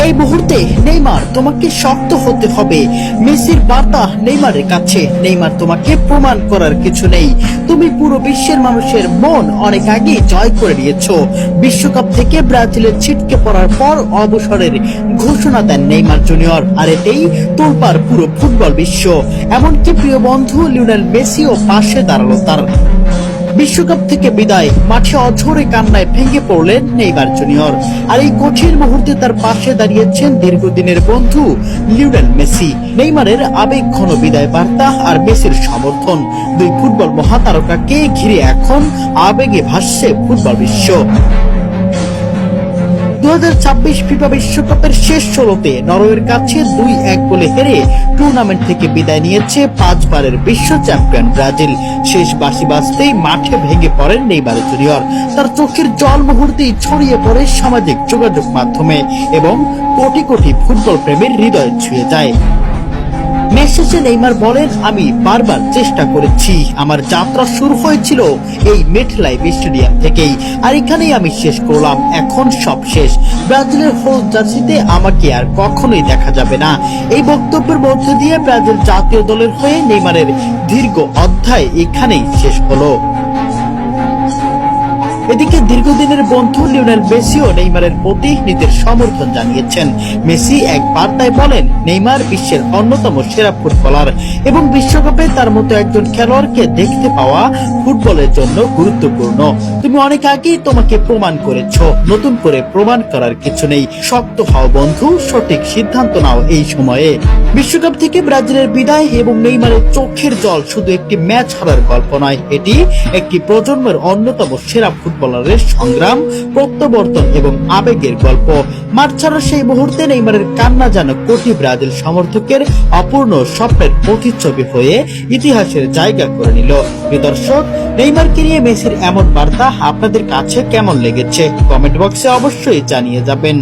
এই মুহূর্তে নেইমার তোমাকে শক্ত হতে হবে। মেসির বার্তা নেইমারের কাছে, নেইমার তোমাকে প্রমাণ করার কিছু নেই। তুমি পুরো বিশ্বের মানুষের মন অনেক আগে জয় করে নিয়েছো। বিশ্বকাপ থেকে ব্রাজিলের ছিটকে পড়ার পর অবসরের ঘোষণা দেন নেইমার জুনিয়র, আর এতেই তোলপাড় পুরো ফুটবল বিশ্ব। এমনকি প্রিয় বন্ধু লিওনেল মেসিও পাশে দাঁড়ালো তার। বিশ্বকাপ থেকে বিদায়, মাঠে অঝরে কান্নায় ভেঙে পড়লেন নেইমার জুনিয়র। আর এই কঠিন মুহূর্তে তার পাশে দাঁড়িয়েছেন দীর্ঘদিনের বন্ধু লিওনেল মেসি। নেইমারের আবেগঘন বিদায় বার্তা আর মেসির সমর্থন, দুই ফুটবল মহাতারকাকে ঘিরে এখন আবেগে ভাসছে ফুটবল বিশ্ব। 2026 ফিফা বিশ্বকাপের শেষ 16তে নরওয়ের কাছে 2-1 গোলে হেরে টুর্নামেন্ট থেকে বিদায় নিয়েছে 5 বারের বিশ্ব চ্যাম্পিয়ন ব্রাজিল। শেষ বাঁশি বাজতেই মাঠে ভেঙে পড়েন নেইমার জুনিয়র। তার চোখের জল মুহূর্তেই ছড়িয়ে পড়ে সামাজিক যোগাযোগ মাধ্যমে এবং কোটি কোটি ফুটবল প্রেমীর হৃদয় ছুঁয়ে যায়। মেসেজে নেইমার বলেন, আমি বারবার চেষ্টা করেছি। আমার যাত্রা শুরু হয়েছিল এই মেটলাইফ স্টেডিয়াম থেকেই, আর এখানেই আমি শেষ করলাম। এখন সব শেষ। ব্রাজিলের হলুদ জার্সিতে আমাকে আর কখনোই দেখা যাবে না। এই বক্তব্যের মধ্যে দিয়ে ব্রাজিল জাতীয় দলের হয়ে নেইমারের দীর্ঘ অধ্যায় এখানেই শেষ হলো। এদিকে দীর্ঘদিনের বন্ধু লিওনেল মেসিও নেইমারের প্রতি নিজের সমর্থন জানিয়েছেন। মেসি এক বার্তায় বলেন, নেইমার বিশ্বের অন্যতম সেরা ফুটবলার এবং বিশ্বকাপে তার মতো একজন খেলোয়াড়কে দেখতে পাওয়া ফুটবলের জন্য গুরুত্বপূর্ণ। তুমি অনেক আগেই তোমাকে প্রমাণ করেছো, নতুন করে প্রমাণ করার কিছু নেই। শক্ত হও বন্ধু, সঠিক সিদ্ধান্ত নাও এই সময়ে। বিশ্বকাপ থেকে ব্রাজিলের বিদায় এবং নেইমারের চোখের জল শুধু একটি ম্যাচ হারার গল্প নয়, এটি একটি প্রজন্মের অন্যতম সেরা ফুটবলারের সংগ্রাম, প্রত্যাবর্তন এবং আবেগের গল্প। মাঠ ছাড়ার সেই মুহূর্তে নেইমারের কান্না যেন কোটি ব্রাজিল সমর্থকের অপূর্ণ স্বপ্নের প্রতিচ্ছবি হয়ে ইতিহাসের জায়গা করে নিল। প্রিয় দর্শক, নেইমারকে নিয়ে মেসির এমন বার্তা আপনাদের কাছে কেমন লেগেছে কমেন্ট বক্সে অবশ্যই জানিয়ে যাবেন।